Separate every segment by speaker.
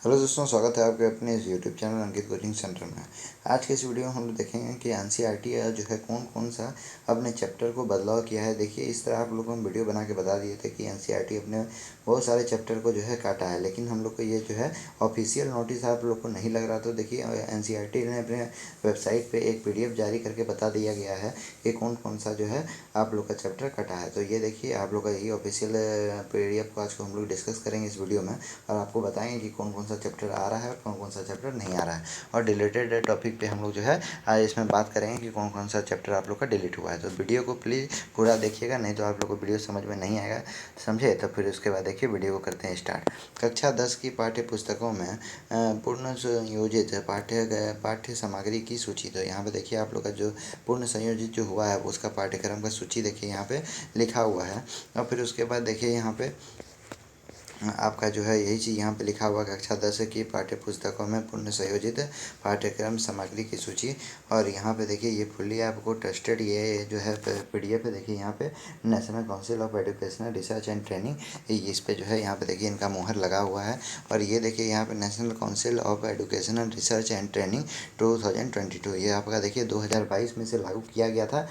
Speaker 1: Hello दोस्तों, स्वागत है आपके अपने इस यूट्यूब चैनल अंकित कोचिंग सेंटर में। आज के इस वीडियो में हम लोग देखेंगे कि एनसीईआरटी जो है कौन कौन सा अपने चैप्टर को बदलाव किया है। देखिए, इस तरह आप लोगों को हम वीडियो बना के बता दिए थे कि एनसीईआरटी अपने बहुत सारे चैप्टर को जो है काटा है, लेकिन हम लोग को ये जो है ऑफिशियल नोटिस आप लोग को नहीं लग रहा। तो देखिए, एनसीईआरटी ने अपने वेबसाइट पर एक PDF जारी करके बता दिया गया है कि कौन कौन सा जो है आप लोग का चैप्टर कटा है। तो ये देखिए, आप लोग का यही ऑफिशियल PDF को आज को हम लोग डिस्कस करेंगे इस वीडियो में, और आपको बताएंगे कि कौन कौन सा चैप्टर आ रहा है और कौन कौन सा चैप्टर नहीं आ रहा है। और डिलीटेड टॉपिक पे हम लोग जो है आज इसमें बात करेंगे कि कौन कौन सा चैप्टर आप लोग का डिलीट हुआ है। तो वीडियो को प्लीज़ पूरा देखिएगा, नहीं तो आप लोग को वीडियो समझ में नहीं आएगा। समझे? तो फिर उसके बाद देखिए, वीडियो को करते हैं स्टार्ट। कक्षा 10 की पाठ्य पुस्तकों में पूर्ण संयोजित पाठ्य सामग्री की सूची। तो यहाँ पे देखिए, आप लोग का जो पूर्ण संयोजित जो हुआ है उसका पाठ्यक्रम का सूची देखिए यहाँ पे लिखा हुआ है। और फिर उसके बाद देखिए, यहाँ पे आपका जो है यही चीज़ यहाँ पे लिखा हुआ कक्षा 10 की पाठ्य पुस्तकों में पूर्ण संयोजित पाठ्यक्रम सामग्री की सूची। और यहाँ पे देखिए, ये फुल्ली आपको ट्रस्टेड ये जो है PDF है। देखिए यहाँ पे national council of educational research and training, इस पे जो है यहाँ पे देखिए इनका मुहर लगा हुआ है। और ये देखिए यहाँ पे national council of educational research and training 2022, ये आपका देखिए 2022 में से लागू किया गया था,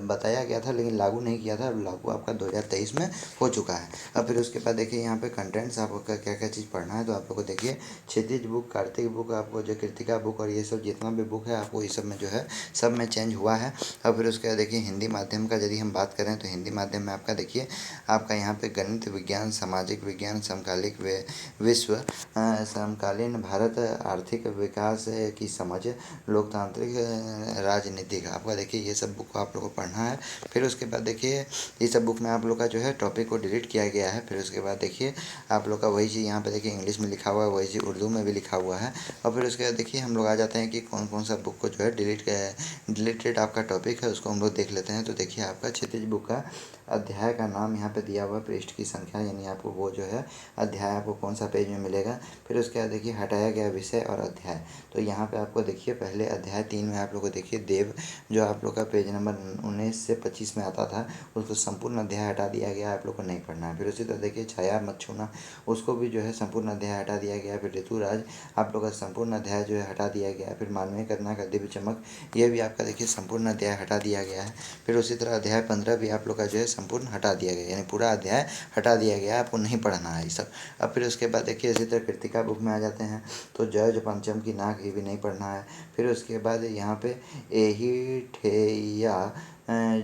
Speaker 1: बताया गया था, लेकिन लागू नहीं किया था। अब लागू आपका 2023 में हो चुका है। अब फिर उसके बाद देखिए यहाँ पे कंटेंट्स आपको क्या क्या चीज़ पढ़ना है। तो आप लोग को देखिए, क्षितिज बुक, कार्तिक बुक, आपको जो कृतिका बुक और ये सब जितना भी बुक है आपको इस सब में जो है सब में चेंज हुआ है। और फिर उसके बाद देखिए, हिंदी माध्यम का यदि हम बात करें तो हिंदी माध्यम में आपका देखिए, आपका यहाँ पे गणित विज्ञान, सामाजिक विज्ञान, समकालिक विश्व, समकालीन भारत, आर्थिक विकास की समझ, लोकतांत्रिक राजनीतिक, आपका देखिए ये सब बुक आप लोग को पढ़ना है। फिर उसके बाद देखिए, इस सब बुक में आप लोग का जो है टॉपिक को डिलीट किया गया है। फिर उसके बाद देखिए, आप लोग का वही चीज़ यहाँ पे देखिए इंग्लिश में लिखा हुआ है, वही चीज़ उर्दू में भी लिखा हुआ है। और फिर उसके बाद देखिए, हम लोग आ जाते हैं कि कौन कौन सा बुक को जो है डिलीटेड आपका टॉपिक है, उसको हम लोग देख लेते हैं। तो देखिए, आपका क्षितिज बुक का अध्याय का नाम यहाँ पे दिया हुआ है, पृष्ठ की संख्या, यानी आपको वो जो है अध्याय आपको कौन सा पेज में मिलेगा। फिर उसके बाद देखिए, हटाया गया विषय और अध्याय। तो यहाँ पे आपको देखिए, पहले अध्याय 3 में आप लोग को देखिए देव, जो आप लोग का पेज नंबर 19 से 25 में आता था, उसको संपूर्ण अध्याय हटा दिया गया, आप लोग को नहीं पढ़ना है। फिर उसी तरह देखिए, छाया मत छूना, उसको भी जो है संपूर्ण अध्याय हटा दिया गया है। फिर ऋतुराज, आप लोग का संपूर्ण अध्याय जो है हटा दिया गया है। फिर मानवीय करना का दिव्य चमक, ये भी आपका देखिए संपूर्ण अध्याय हटा दिया गया है। फिर उसी तरह अध्याय 15 भी आप लोग का जो है संपूर्ण हटा दिया गया, यानी पूरा अध्याय हटा दिया गया, आपको नहीं पढ़ना है ये सब। अब फिर उसके बाद देखिए, इसी तरह कृतिका बुक में आ जाते हैं तो जय पंचम की नाक, ये भी नहीं पढ़ना है। फिर उसके बाद यहाँ पे एही ठेया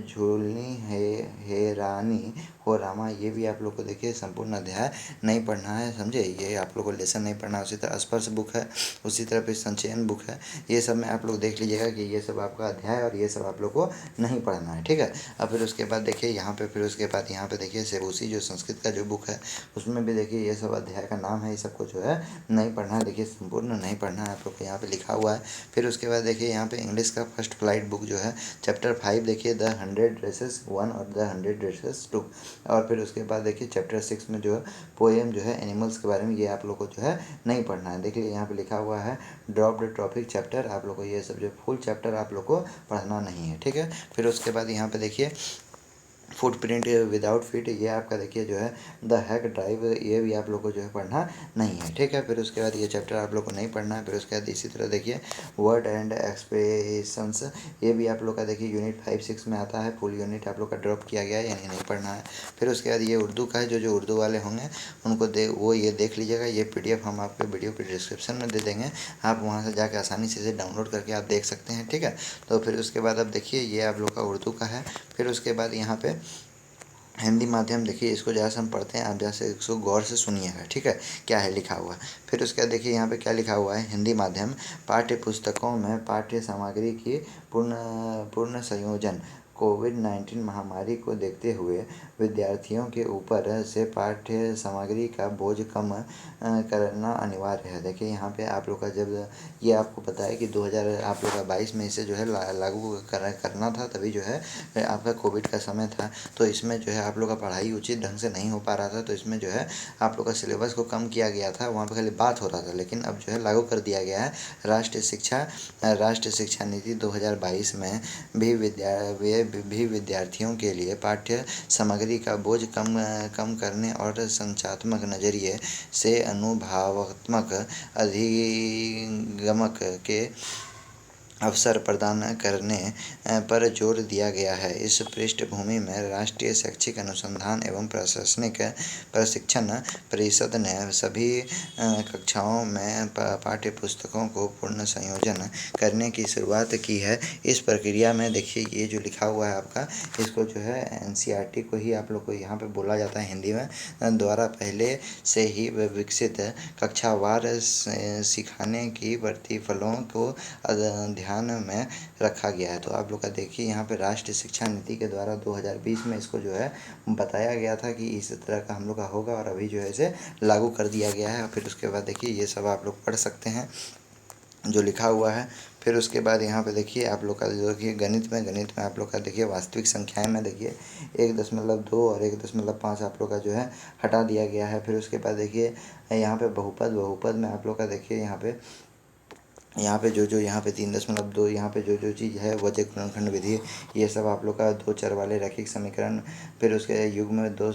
Speaker 1: झूलनी है रानी हो रामा, ये भी आप लोग को देखिए संपूर्ण अध्याय नहीं पढ़ना है। समझे? ये आप लोग को लेसन नहीं पढ़ना है। उसी तरह स्पर्श बुक है, उसी तरह फिर संचयन बुक है, ये सब में आप लोग देख लीजिएगा कि ये सब आपका अध्याय और ये सब आप लोग को नहीं पढ़ना है। ठीक है? अब फिर उसके बाद देखिए यहाँ पे, फिर उसके बाद यहाँ पे देखिए सेबूसी, जो संस्कृत का जो बुक है, उसमें भी देखिए ये सब अध्याय का नाम है, ये सबको जो है नहीं पढ़ना है। देखिए, संपूर्ण नहीं पढ़ना है, आप लोग को यहाँ पे लिखा हुआ है। फिर उसके बाद देखिए, यहाँ पे इंग्लिश का फर्स्ट फ्लाइट बुक जो है, चैप्टर 5 देखिए, द 100 ड्रेसेस 1 और द 100 ड्रेसेस 2। और फिर उसके बाद देखिए, चैप्टर 6 में जो है पोएम जो है एनिमल्स के बारे में, ये आप लोग को जो है नहीं पढ़ना है। देखिए यहाँ पे लिखा हुआ है ड्रॉप्ड टॉपिक चैप्टर, आप लोग को ये सब जो फुल चैप्टर आप लोग को पढ़ना नहीं है। ठीक है? फिर उसके बाद यहाँ पे देखिए, फुटप्रिंट विदाउट फीट, ये आपका देखिए जो है द हैक ड्राइव, ये भी आप लोग को जो है पढ़ना नहीं है। ठीक है? फिर उसके बाद ये चैप्टर आप लोग को नहीं पढ़ना है। फिर उसके बाद इसी तरह देखिए, वर्ड एंड एक्सप्रेशंस, ये भी आप लोग का देखिए यूनिट 5-6 में आता है, फुल यूनिट आप लोग का ड्रॉप किया गया है, यानी नहीं पढ़ना है। फिर उसके बाद ये उर्दू का है, जो उर्दू वाले होंगे उनको वो ये देख लीजिएगा। ये PDF हम आपके वीडियो के डिस्क्रिप्शन में दे देंगे, आप वहाँ से जाकर आसानी से इसे डाउनलोड करके आप देख सकते हैं। ठीक है? तो फिर उसके बाद अब देखिए, ये आप लोग का उर्दू का है। फिर उसके बाद यहाँ पे हिंदी माध्यम, देखिए इसको जैसे हम पढ़ते हैं, आप जैसे इसको गौर से सुनिएगा। ठीक है? क्या है लिखा हुआ। फिर उसके बाद देखिए, यहाँ पे क्या लिखा हुआ है, हिंदी माध्यम पाठ्य पुस्तकों में पाठ्य सामग्री की पूर्ण पूर्ण संयोजन। कोविड-19 महामारी को देखते हुए विद्यार्थियों के ऊपर से पाठ्य सामग्री का बोझ कम करना अनिवार्य है। देखिए यहाँ पे आप लोग का, जब ये आपको पता है कि 2022 में इसे जो है लागू करना था, तभी जो है आपका कोविड का समय था, तो इसमें जो है आप लोग का पढ़ाई उचित ढंग से नहीं हो पा रहा था। तो इसमें जो है आप लोग का सिलेबस को कम किया गया था, वहाँ पर खाली बात हो रहा था, लेकिन अब जो है लागू कर दिया गया है। राष्ट्रीय शिक्षा नीति 2022 में भी भी विद्यार्थियों के लिए पाठ्य सामग्री का बोझ कम करने और संचात्मक नज़रिए से अनुभवात्मक अधिगमक के अवसर प्रदान करने पर जोर दिया गया है। इस पृष्ठभूमि में राष्ट्रीय शैक्षिक अनुसंधान एवं प्रशासनिक प्रशिक्षण परिषद ने सभी कक्षाओं में पाठ्यपुस्तकों को पुनः संयोजन करने की शुरुआत की है। इस प्रक्रिया में देखिए ये जो लिखा हुआ है आपका, इसको जो है एनसीईआरटी को ही आप लोग को यहाँ पे बोला जाता है हिंदी में, द्वारा पहले से ही विकसित कक्षावार सिखाने की प्रतिफलों को ध्यान में रखा गया है। तो आप लोग का देखिए यहाँ पे राष्ट्रीय शिक्षा नीति के द्वारा 2020 में इसको जो है बताया गया था कि इस तरह का हम लोग का होगा, और अभी जो है इसे लागू कर दिया गया है। फिर उसके बाद देखिए ये सब आप लोग पढ़ सकते हैं जो लिखा हुआ है। फिर उसके बाद यहाँ पे देखिए आप लोग का जो देखिए गणित में आप लोग का देखिए वास्तविक संख्याएं में देखिए 1.2 और 1.5 आप लोग का जो है हटा दिया गया है। फिर उसके बाद देखिए यहाँ पे बहुपद में आप लोग का देखिए यहाँ पे जो यहाँ पे 3.2 यहाँ पे जो चीज़ है वजह गुणनखंड विधि, ये सब आप लोग का 2 चर वाले रैखिक समीकरण, फिर उसके युग्म में 2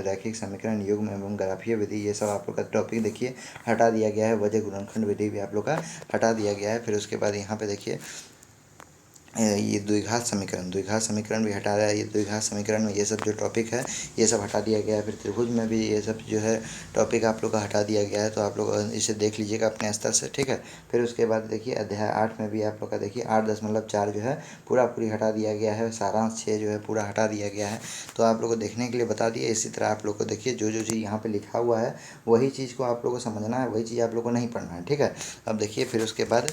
Speaker 1: रैखिक समीकरण युग्म एवं ग्राफीय विधि, ये सब आप लोग का टॉपिक देखिए हटा दिया गया है। वजह गुणनखंड विधि भी आप लोग का हटा दिया गया है। फिर उसके बाद यहाँ पे देखिए ये द्विघात समीकरण भी हटा रहा है। ये द्विघात समीकरण में ये सब जो टॉपिक है ये सब हटा दिया गया है। फिर त्रिभुज में भी ये सब जो है टॉपिक आप लोग का हटा दिया गया है। तो आप लोग इसे देख लीजिएगा अपने स्तर से, ठीक है। फिर उसके बाद देखिए अध्याय 8 में भी आप लोग का देखिए 8.4 जो है पूरी हटा दिया गया है। सारांश 6 जो है पूरा हटा दिया गया है। तो आप लोग को देखने के लिए बता दिए। इसी तरह आप लोग को देखिए जो चीज़ यहाँ पर लिखा हुआ है वही चीज़ को आप लोग को समझना है, वही चीज़ आप लोग को नहीं पढ़ना है, ठीक है। अब देखिए फिर उसके बाद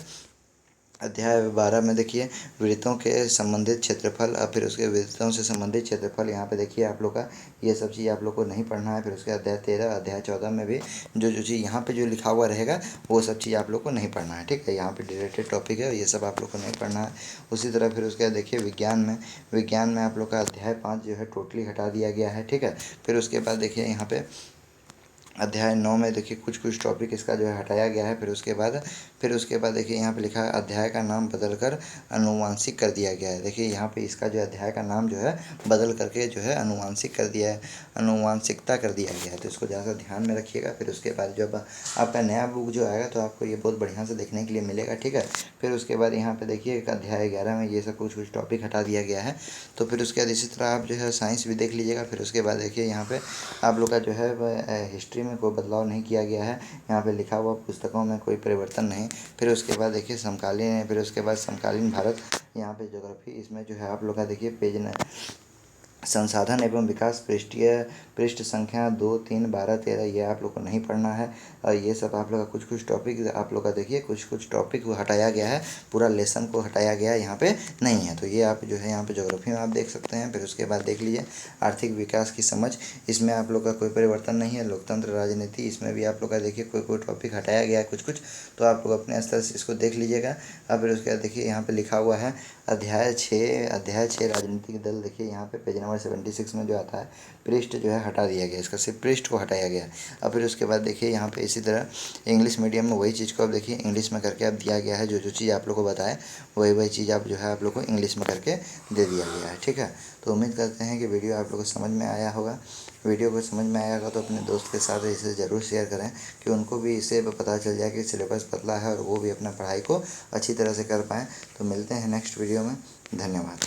Speaker 1: अध्याय 12 में देखिए वृत्तों के संबंधित क्षेत्रफल, फिर उसके वृत्तों से संबंधित क्षेत्रफल, यहाँ पे देखिए आप लोग का ये सब चीज़ आप लोग को नहीं पढ़ना है। फिर उसके अध्याय 13 अध्याय 14 में भी जो चीज़ यहाँ पे जो लिखा हुआ रहेगा वो सब चीज़ आप लोग को नहीं पढ़ना है, ठीक है। यहाँ पे रिलेटेड टॉपिक है, ये सब आप लोग को नहीं पढ़ना है। उसी तरह फिर उसके बाद देखिए विज्ञान में आप लोग का अध्याय 5 जो है टोटली हटा दिया गया है, ठीक है। फिर उसके बाद देखिए यहाँ पे अध्याय 9 में देखिए कुछ टॉपिक इसका जो है हटाया गया है। फिर उसके बाद देखिए यहाँ पे लिखा है अध्याय का नाम बदलकर अनुवांशिक कर दिया गया है। देखिए यहाँ पे इसका जो अध्याय का नाम जो है बदल करके जो है अनुवांशिक कर दिया है, अनुवांशिकता कर दिया गया है। तो इसको ज़्यादा ध्यान में रखिएगा। फिर उसके बाद जब आपका नया बुक जो आएगा तो आपको ये बहुत बढ़िया से देखने के लिए मिलेगा, ठीक है। फिर उसके बाद यहाँ पे देखिए एक अध्याय 11 में ये सब कुछ टॉपिक हटा दिया गया है। तो फिर उसके बाद इसी तरह आप जो है साइंस भी देख लीजिएगा। फिर उसके बाद देखिए यहाँ पे आप लोग का जो है हिस्ट्री में कोई बदलाव नहीं किया गया है। यहाँ पे लिखा हुआ पुस्तकों में कोई परिवर्तन नहीं। फिर उसके बाद देखिए समकालीन भारत, यहाँ पे ज्योग्राफी, इसमें जो है आप लोग का देखिए पेज संसाधन एवं विकास पृष्ठ संख्या 2, 3, 12, 13 ये आप लोग को नहीं पढ़ना है। और ये सब आप लोग का कुछ टॉपिक आप लोग का देखिए कुछ टॉपिक हटाया गया है, पूरा लेसन को हटाया गया है, यहाँ पे नहीं है। तो ये आप जो है यहाँ पे ज्योग्राफी में आप देख सकते हैं। फिर उसके बाद देख लीजिए आर्थिक विकास की समझ, इसमें आप लोग का कोई परिवर्तन नहीं है। लोकतंत्र राजनीति, इसमें भी आप लोग का देखिए कोई टॉपिक हटाया गया है कुछ। तो आप लोग अपने स्तर से इसको देख लीजिएगा। अब फिर उसके बाद देखिए यहाँ पे लिखा हुआ है अध्याय 6 राजनीतिक दल, देखिए यहाँ पे पेज नंबर 76 में जो आता है पृष्ठ जो है हटा दिया गया, इसका सिर्फ पृष्ठ को हटाया गया। अब फिर उसके बाद देखिए यहाँ पे इसी तरह इंग्लिश मीडियम में वही चीज़ को अब देखिए इंग्लिश में करके अब दिया गया है। जो चीज़ आप लोग को बताए वही चीज़ आप जो है आप लोग को इंग्लिश में करके दे दिया गया है, ठीक है। तो उम्मीद करते हैं कि वीडियो आप लोग को समझ में आया होगा। वीडियो को समझ में आया होगा तो अपने दोस्त के साथ इसे ज़रूर शेयर करें कि उनको भी इससे पता चल जाए कि सिलेबस पतला है और वो भी अपना पढ़ाई को अच्छी तरह से कर पाएँ। तो मिलते हैं नेक्स्ट वीडियो में। धन्यवाद।